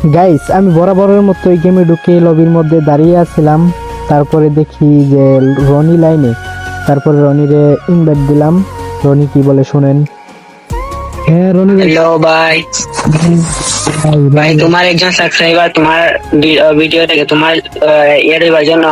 Guys আমি বরাবরের মতো এই গেমে ঢুকে লবির মধ্যে দাঁড়িয়ে আছিলাম। তারপরে দেখি যে রনি লাইনে, তারপরে রনিরে ইনভাইট দিলাম। রনি কি বলে শুনেন। হ্যাঁ রনি ভাই। हेलो भाई। ভাই রনি তোমার একজন সাবস্ক্রাইবার তোমার ভিডিও থেকে তোমার এর জন্য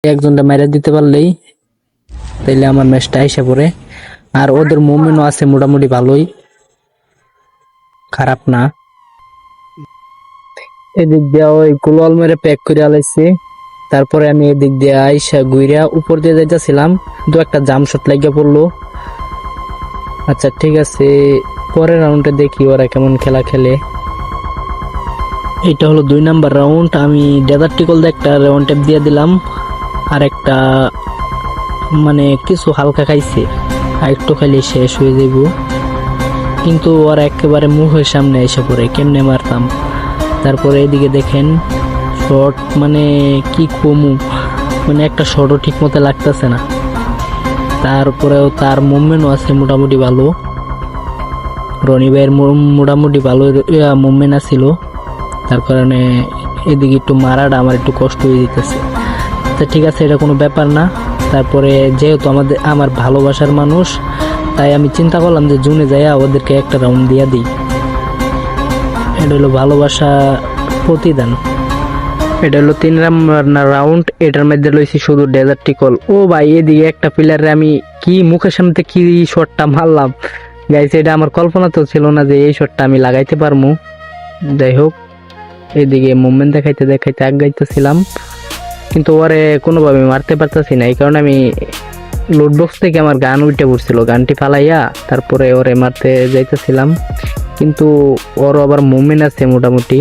একজনটা মেরে দিতে পারলেই তাইলে আমার ম্যাচটা আইসা পড়ে। আর ওদের মুভমেন্টও আছে মোটামুটি ভালোই, খারাপ না। এদিক দিয়ে ওই গোলাল মেরে প্যাক করে আলাইছি। তারপরে আমি এদিক দিয়ে আইসা গুইরা উপর দিয়ে যাইতেছিলাম, দু একটা জাম শট লাগিয়ে পড়লো। আচ্ছা ঠিক আছে, পরের রাউন্ডে দেখি ওরা কেমন খেলা খেলে। এটা হলো 2 নাম্বার রাউন্ড। আমি ডেজার্ট টিকল দিয়ে একটা রাউন্ড ট্যাপ দিয়ে দিলাম, আর একটা মানে কিছু হালকা খাইছে, আর একটু খাইলে শেষ হয়ে যাইব। কিন্তু ওরা একেবারে মুখের সামনে এসে পড়ে, কেমনে মারতাম। তারপরে এদিকে দেখেন শট, মানে কি কমু, মানে একটা শটও ঠিক মতো লাগতেছে না। তারপরেও তার মুভমেন্টও আছে মোটামুটি ভালো, রনি ভাইয়ের মোটামুটি ভালো মুভমেন্ট আছিল। তার কারণে এদিকে একটু মারাটা আমার একটু কষ্ট হয়ে যেতেছে। আচ্ছা ঠিক আছে, এটা কোনো ব্যাপার না। তারপরে যেহেতু আমার ভালোবাসার মানুষ, তাই আমি চিন্তা করলাম যে জুনে যাইয়া ওদেরকে একটা রাউন্ড দিয়া দিই। এটা হলো ভালোবাসা প্রতিদান। এটা হলো 3 নাম্বার রাউন্ড। এটার মধ্যে লইছি শুধু ডেজার্ট টিকল। ও ভাই, এদিকে একটা প্লেয়ারে আমি কি মুখের সামনে কি শটটা মারলাম গাইস, এটা আমার কল্পনা তো ছিল না যে এই শটটা আমি লাগাইতে পারবো। যাই হোক, এদিকে মুভমেন্ট দেখাইতে দেখাইতে আগাইতেছিলাম, কিন্তু ওরে কোনোভাবে মারতে পারতেছি না। এই কারণে আমি লুট বক্স থেকে আমার গান উঠে পড়ছিল, গানটি ফালাইয়া তারপরে ওরে মারতে যাইতেছিলাম। কিন্তু ওর আবার মুভমেন্ট আছে মোটামুটি,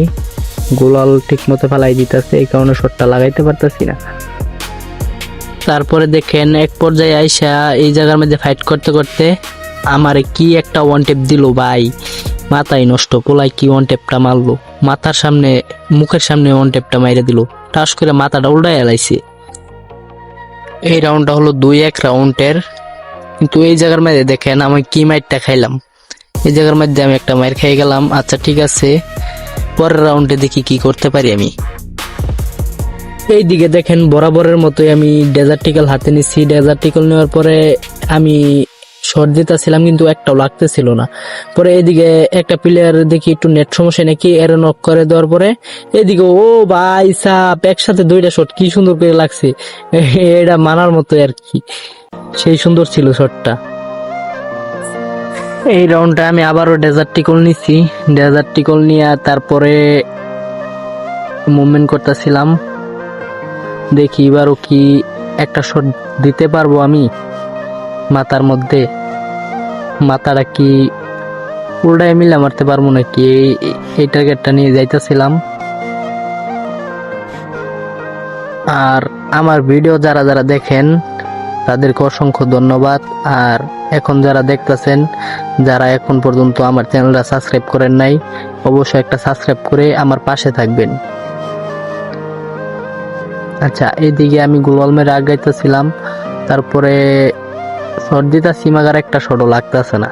গোলাল ঠিক মতো ফেলাই দিতেছে, এই কারণে শটটা লাগাইতে পারতাছি না। তারপরে দেখেন এক পর্যায়ে আইসা এই জায়গার মধ্যে ফাইট করতে করতে আমার কি একটা ওয়ান টেপ দিল ভাই, মাথায় নষ্ট। পোলাই কি ওয়ান টেপটা মারলো, মাথার সামনে মুখের সামনে ওয়ান টেপটা মাইরে দিল, টাস করে মাথাটা উল্টায় এলাইছে। এই রাউন্ডটা হলো 2-1 রাউন্ডের। কিন্তু এই জায়গার মধ্যে দেখেন আমি কি মাইরটা খাইলাম, এই জায়গার মধ্যে আমি একটা মাইর খেয়ে গেলাম। আচ্ছা ঠিক আছে, পরের রাউন্ডে দেখি কি করতে পারি আমি। এইদিকে দেখেন বরাবরের মতোই আমি ডেজার্টিক্যাল হাতে নিচ্ছি। ডেজার্টিক্যাল নেওয়ার পরে আমি শট দিতেছিলাম কিন্তু একটাও লাগতেছিল না। পরে এদিকে একটা প্লেয়ার দেখি একটু নেট সমস্যা নাকি, এর নক করে দেওয়ার পরে এদিকে ও ভাই সাপ একসাথে 2টা শট কি সুন্দর করে লাগছে, এটা মানার মতো আর কি, সেই সুন্দর ছিল শটটা। এই রাউন্ডটা আমি আবারও ডেজার্টিক্যাল নিচ্ছি। ডেজার্টিক্যাল নিয়ে তারপরে মুভমেন্ট করতেছিলাম, দেখি এবারও কি একটা শট দিতে পারবো আমি মাথার মধ্যে। মাথাটা কি উল্টায় মিলে মারতে পারবো নাকি, এই টার্গেটটা নিয়ে যাইতেছিলাম। আর আমার ভিডিও যারা যারা দেখেন তাদেরকে অসংখ্য ধন্যবাদ। আর এখন যারা দেখতেছেন, যারা এখন পর্যন্ত আমার চ্যানেলটা সাবস্ক্রাইব করেন নাই, অবশ্যই একটা সাবস্ক্রাইব করে আমার পাশে থাকবেন। আচ্ছা এইদিকে আমি গোলাল মেরে আগাইতেছিলাম, তারপরে শট দিতেছি মাগার একটা শটও লাগতেছে না,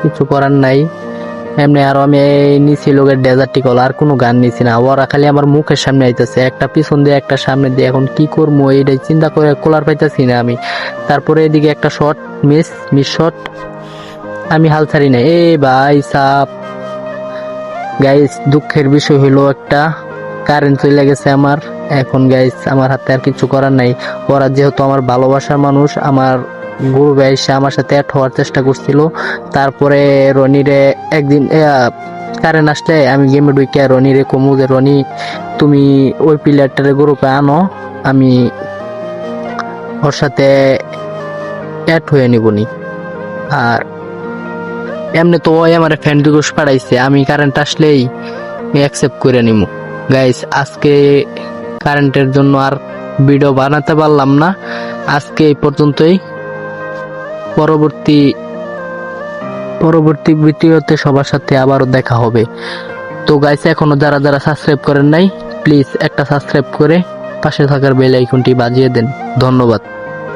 কিছু করার নাই। এমনি আরো আমি নিছি লোকের ডেজার্টিক্যাল, আর কোনো গান নিছি না। ওরা খালি আমার মুখের সামনে আইতেছে, একটা পিছন দিয়ে একটা সামনে দিয়ে, এখন কি করবো এইটাই চিন্তা করে কোলার পাইতেছি না আমি। তারপরে এদিকে একটা শট মিস শট, আমি হাল ছাড়ি না। এ ভাই সাপ গাইস, দুঃখের বিষয় হইলো একটা কারেন্ট চলে গেছে আমার। এখন গাইস আমার হাতে আর কিছু করার নাই। ওরা যেহেতু আমার ভালোবাসার মানুষ, আমার গ্রুপে এসে আমার সাথে অ্যাড হওয়ার চেষ্টা করছিল। তারপরে রনিরে একদিন কারেন্ট আসলে আমি গেমে ঢুকে রনিরে কমু যে রনি তুমি ওই প্লেয়ারটারে গ্রুপে আনো, আমি ওর সাথে অ্যাড হয়ে নিবনি। আর এমনি তো ওই আমার ফ্রেন্ড রিকোয়েস্ট পাঠাইছে, আমি কারেন্ট আসলেই অ্যাকসেপ্ট করে নিব। গাইস আজকে কারেন্টের জন্য আর ভিডিও বানাতে পারলাম না, আজকে এই পর্যন্তই। পরবর্তী ভিডিওতে সবার সাথে আবারও দেখা হবে। তো গাইস এখনো যারা যারা সাবস্ক্রাইব করেন নাই, প্লিজ একটা সাবস্ক্রাইব করে পাশে থাকার বেল আইকনটি বাজিয়ে দেন। ধন্যবাদ।